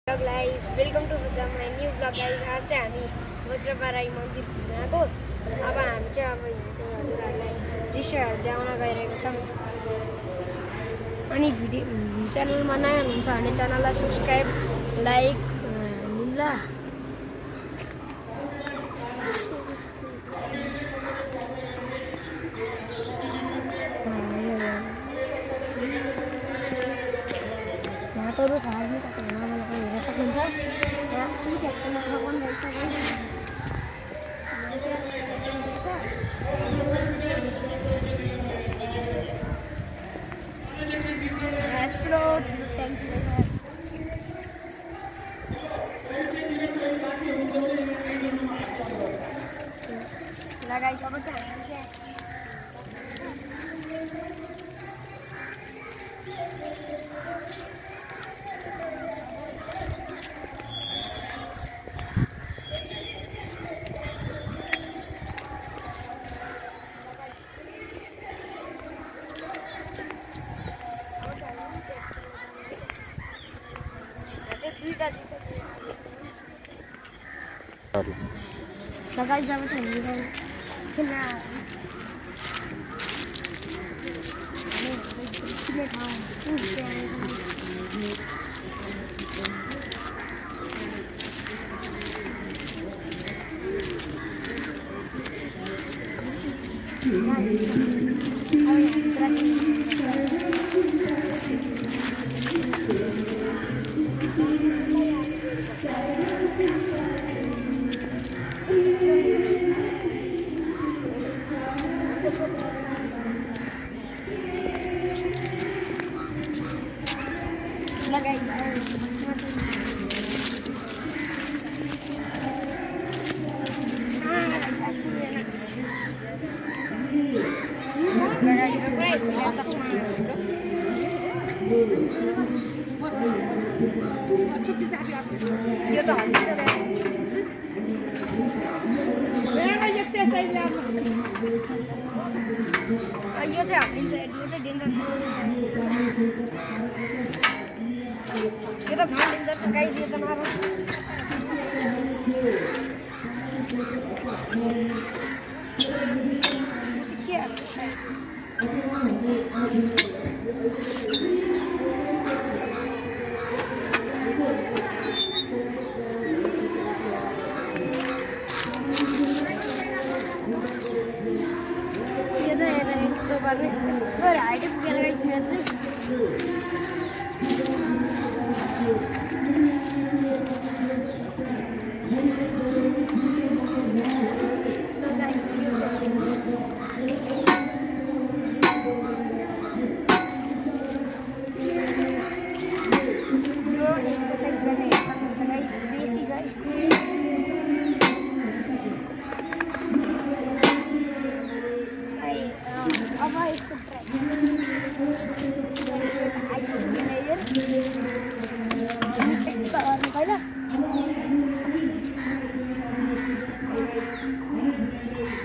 Hello guys, welcome to my new vlog guys. आज चाहिँ हामी वज्रबाराई मन्दिर घुम्न आएको। अब हामी चाहिँ अब यहाँको हजुरहरुलाई दृश्यहरु देखाउन गइरहेको छौं। अनि भिडियो च्यानलमा नयाँ हुनुहुन्छ भने च्यानललाई सब्स्क्राइब लाइक दिनुला। Terus lagi tak kenal mana kan ya sebentar ya ini tak kenal kawan dari sana retro template lagi coba kan Guys, I'm going to यो त हल्लिन्छ यो चाहिँ हल्लिन्छ यो चाहिँ डेन्जर छ यो त झन् डेन्जर छ गाइस यो त नराम्रो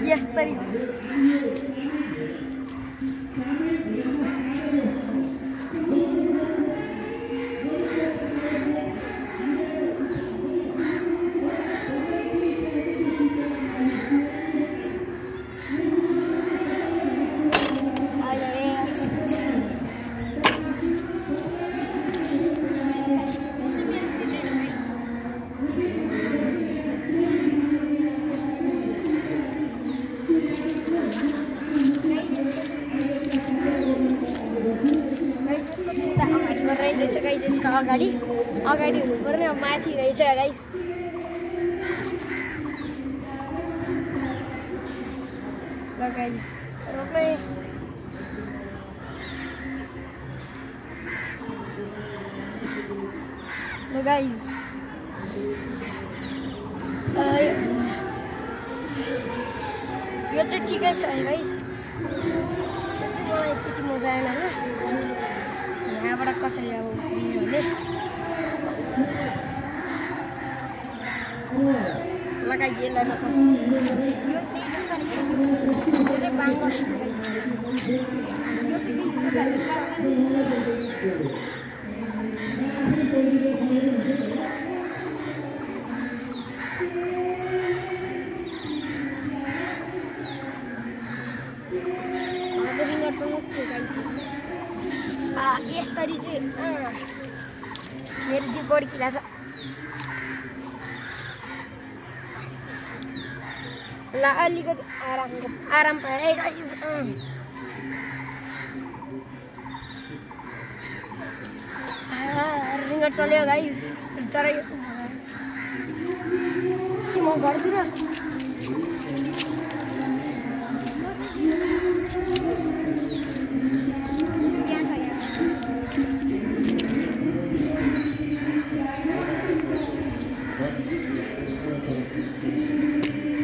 Yes, tadi. Guys, यसको अगाडि हुनु पर्ने अब माथि रहेछ गाइस ल गाइस रोक्ने ल गाइस यो चाहिँ ठिकै छ गाइस मलाई त्यति मजा आएन हैन यहाँबाट कसरी अब उत्रियो भने लगाइ जेललाई नका यो चाहिँ बाङ्गो यो चमक्कै गाइस यसरी चाहिँ मेरो जिउ बड्किला छ ल अलिकति आराम पाए गाइस रिङ्गर चल्यो गाइस तर म गर्दिनँ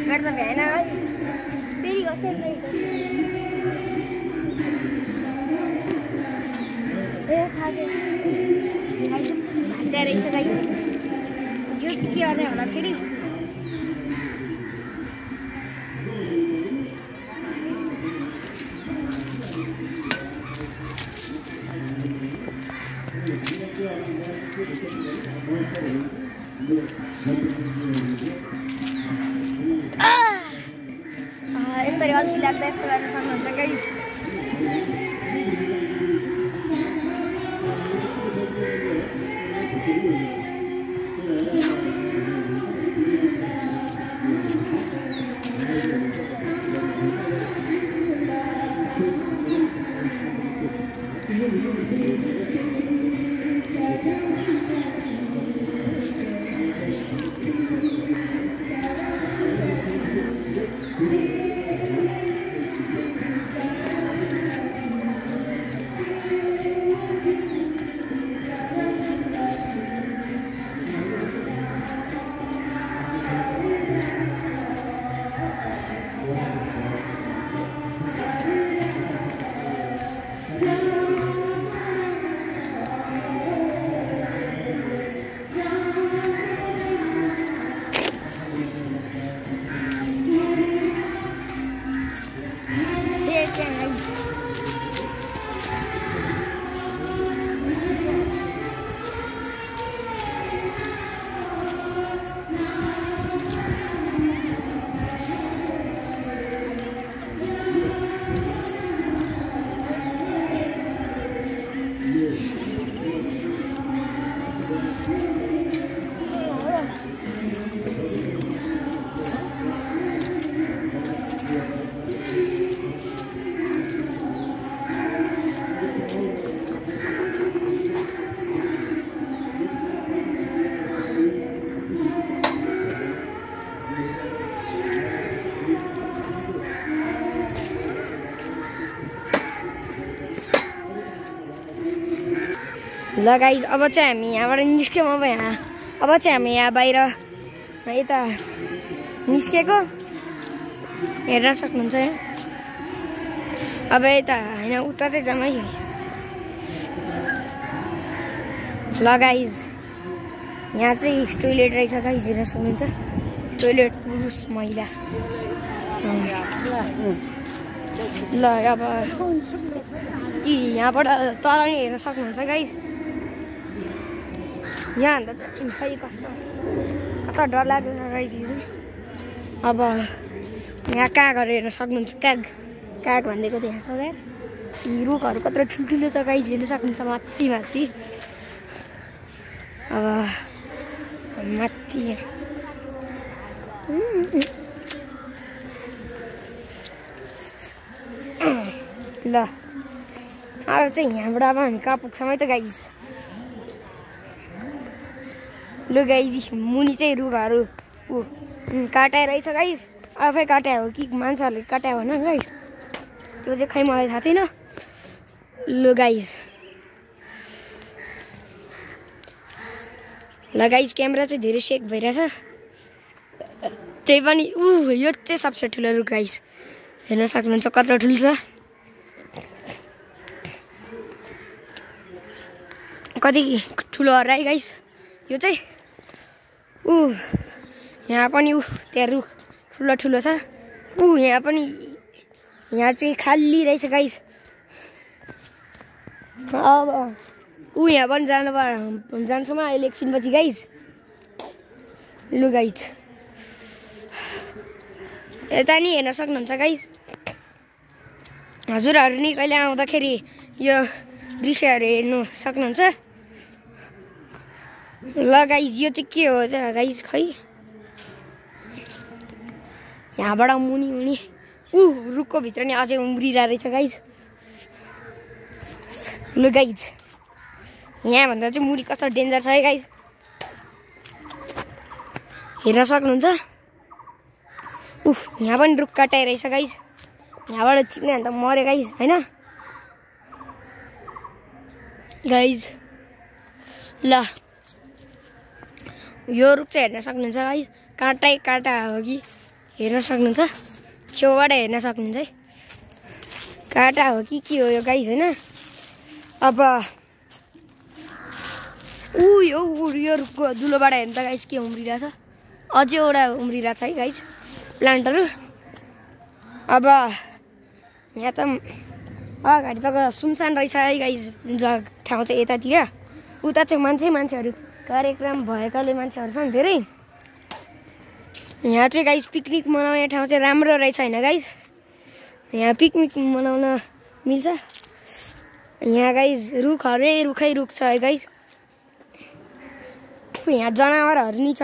मेरो त भ्याएन है फेरि गर्छ ए थाहा भाँच्या रहेछ गाइस यो चाहिँ के गर्ने होला फेरि यसरी अल्छी लाग्दा यस्तो गर्न सक्नुहुन्छ गाइस ल गाइस अब चाहिँ हामी यहाँबाट निस्क्यौँ अब चाहिँ हामी यहाँ बाहिर यता निस्केको हेर्न सक्नुहुन्छ यहाँ अब यता होइन उता चाहिँ जाउँ है ल गाइस यहाँ चाहिँ टोइलेट रहेछ गाइस हेर्न सक्नुहुन्छ टोइलेट पुरुष महिला ल अब यहाँबाट तल नि हेर्न सक्नुहुन्छ गाइस यहाँ भन्दा चाहिँ खै कस्तो डर लाग्दैन गाइस अब यहाँ काग हेर्न सक्नुहुन्छ काग भनिदिएको त्यहाँ छ क्या रुखहरू कत्रो ठुल्ठुलो छ गाइस हेर्न सक्नुहुन्छ माथि माथि अब माथि ल अब चाहिँ यहाँबाट अब हामी कहाँ पुग्छौँ है त गाइस लु गाइस मुनि चाहिँ रुखहरू काटाइ रहेछ गाइस आफै काट्या हो कि मान्छेहरूले काट्या हो न गाइस त्यो चाहिँ खै मलाई थाहा छैन लु गाइस ल गाइस क्यामेरा चाहिँ धेरै सेक भइरहेछ त्यही पनि यो चाहिँ सबसे ठुलो रुख गाइस हेर्न सक्नुहुन्छ कत्रो ठुलो छ कति ठुलो हो है गाइस यो चाहिँ यहाँ पनि त्यहाँ रुख ठुलो ठुलो छ यहाँ पनि यहाँ चाहिँ खाली रहेछ गाइस अब यहाँ पनि जान्छौँ अहिले एकछिनपछि गाइस लु गाइस यता नि हेर्न सक्नुहुन्छ गाइस हजुरहरू नि कहिले आउँदाखेरि यो दृश्यहरू हेर्नु सक्नुहुन्छ। ल गाइज यो चाहिँ के हो त गाइज खै यहाँबाट मुनि मुनि रुखको भित्र नि अझै उम्रिरहेको रहेछ गाइज। ल गाइज यहाँभन्दा चाहिँ मुनि कस्तो डेन्जर छ है गाइज हेर्न सक्नुहुन्छ। यहाँ पनि रुख काटाइरहेछ गाइज। यहाँबाट चिप्ने भने त मऱ्यो गाइज होइन गाइज। ल यो रुख चाहिँ हेर्न सक्नुहुन्छ गाइज काँटै काँटा हो कि हेर्न सक्नुहुन्छ। छेउबाट हेर्न सक्नुहुन्छ है काँटा हो कि के हो यो गाइज होइन। अब यो रुखको दुलोबाट हेर्नु त गाइज के उम्रिरहेछ अझै एउटा उम्रिरहेछ है गाइज प्लान्टहरू। अब यहाँ त अगाडि त सुनसान रहेछ है गाइज ठाउँ चाहिँ यतातिर। उता चाहिँ मान्छेहरू कार्यक्रम भएकाले मान्छेहरू छन् धेरै। यहाँ चाहिँ गाइज पिकनिक मनाउने ठाउँ चाहिँ राम्रो रहेछ होइन गाइज। यहाँ पिकनिक मनाउन मिल्छ। यहाँ गाइज रुखै रुख छ है गाइज। यहाँ जनावरहरू नि छ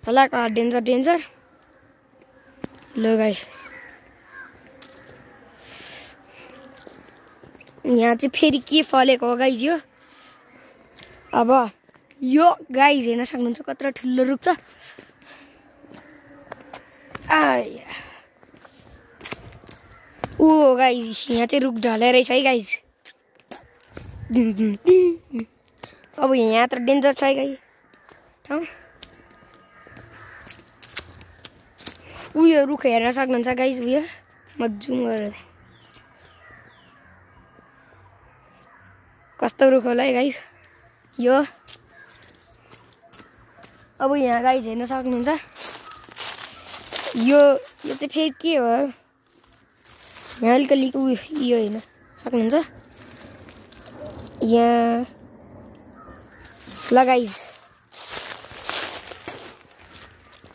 होला डेन्जर। ल गाइज यहाँ चाहिँ फेरि के फलेको हो गाइज यो। अब यो गाइज हेर्न सक्नुहुन्छ कत्रो ठुलो रुख छ। गाइज यहाँ चाहिँ रुख ढले रहेछ है गाइज। अब यहाँ त डेन्जर छ है गाइज ठाउँ। रुख हेर्न सक्नुहुन्छ गाइज म जुम गरेर कस्तो रुख होला है गाइज यो। अब यहाँ गाइज हेर्न सक्नुहुन्छ यो चाहिँ फेरि के हो यहाँ अलिकति यो हेर्न सक्नुहुन्छ यहाँ। ल गाइज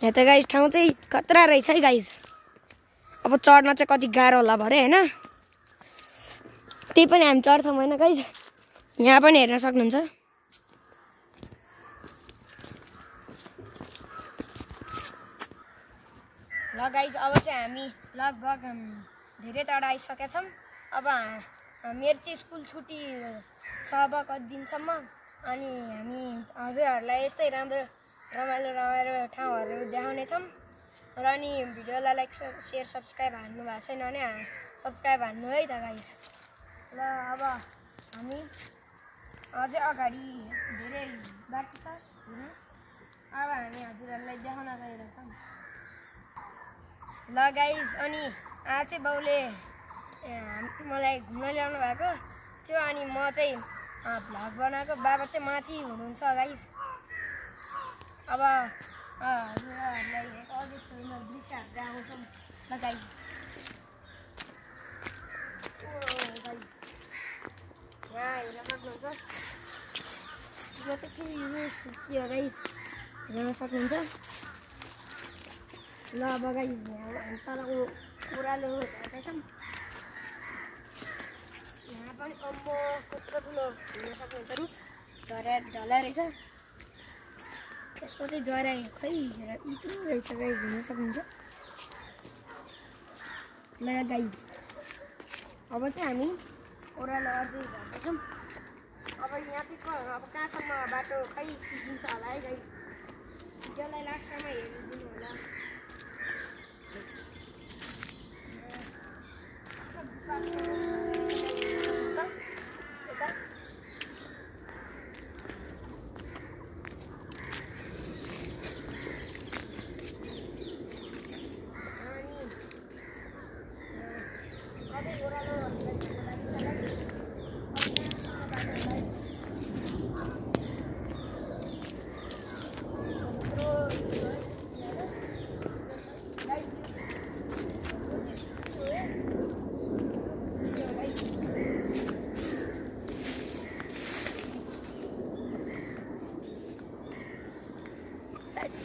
यहाँ त गाइज ठाउँ चाहिँ खतरा रहेछ है गाइज। अब चढ्न चाहिँ कति गाह्रो होला भरे होइन त्यही पनि हामी चढ्छौँ होइन गाइज। यहाँ पनि हेर्न सक्नुहुन्छ। ल गाइज अब चाहिँ हामी लगभग धेरै टाढा आइसकेका छौँ। अब मेरो चाहिँ स्कुल छुट्टी छ अब कति दिनसम्म। अनि हामी हजुरहरूलाई यस्तै रमाइलो ठाउँहरू देखाउनेछौँ। र अनि भिडियोलाई लाइक सेयर सब्सक्राइब हान्नु भएको छैन भने सब्सक्राइब हान्नु है त गाइज। ल अब हामी अझै अगाडि धेरै बाँकी छ होइन। अब हामी हजुरहरूलाई देखाउन गइरहेछौँ। ल गाइज अनि आज चाहिँ बाउले मलाई घुम्न ल्याउनु भएको थियो। अनि म चाहिँ भ्लग बनाएको। बाबा चाहिँ माथि हुनुहुन्छ गाइज। अब हजुरहरूलाई अझै सुन्दर दृश्यहरू देखाउँछौँ। ल गाइज यहाँ हेर्न सक्नुहुन्छ यो चाहिँ फेरि के हो गाइज हेर्न सक्नुहुन्छ। ल अब गाइज हामी तलको ओह्रालो हेर्दैछौँ। यहाँ पनि अम्बो कत्रो ठुलो हेर्न सक्नुहुन्छ रुख ढला रहेछ। यसको चाहिँ जरा खै यत्रो रहेछ गाइज हेर्न सक्नुहुन्छ। ल गाइज अब चाहिँ हामी ओह्रालो अझै हेर्दैछौँ। अब यहाँ चाहिँ अब कहाँसम्म बाटो खै सिकिन्छ होला है गाइज। भिडियोलाई लास्टसम्म हेरिदिनु होला।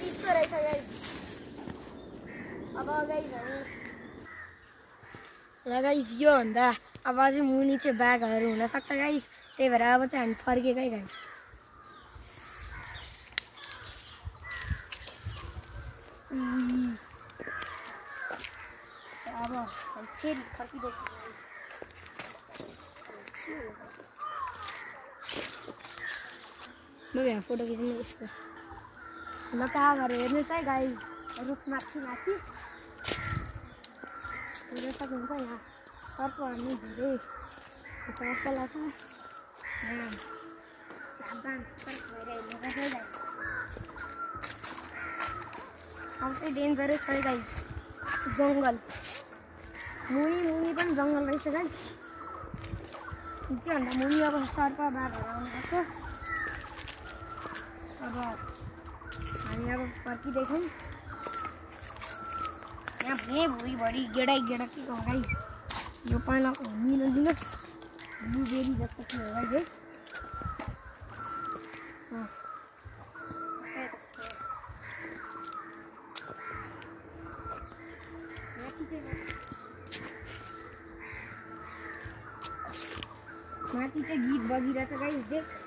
चिसो रहेछ गाइज। अब गाइज हामी ल गाइज योभन्दा अब अझै मुनि चाहिँ बाघहरू हुनसक्छ गाइस, त्यही भएर अब चाहिँ हामी फर्केकै गाइस। अब फेरि फर्किँदैछ। म यहाँ फोटो खिच्नु यसको। ल कागहरू हेर्नुहोस् है गाइस, रुख माथि माथि हेर्न सक्नुहुन्छ। यहाँ सर्पहरू नै धेरै सर्प लाग्छ। यहाँ सावधान सतर्क भएर हेर्नुपर्छ है गाइस। अब चाहिँ डेन्जरै छ है गाइस जङ्गल। मुनि पनि जङ्गल रहेछ गाइस। त्योभन्दा मुनि अब सर्प बाघहरू आउनुपर्छ। अब हामी अब फर्किँदैछौँ। यहाँ भुइँभरि गेडा के हो गाइस। यो पहिलाको निलो ब्लुबेरी जस्तो के हो गाइस है। माथि चाहिँ गीत बजिरहेछ गाइस देख।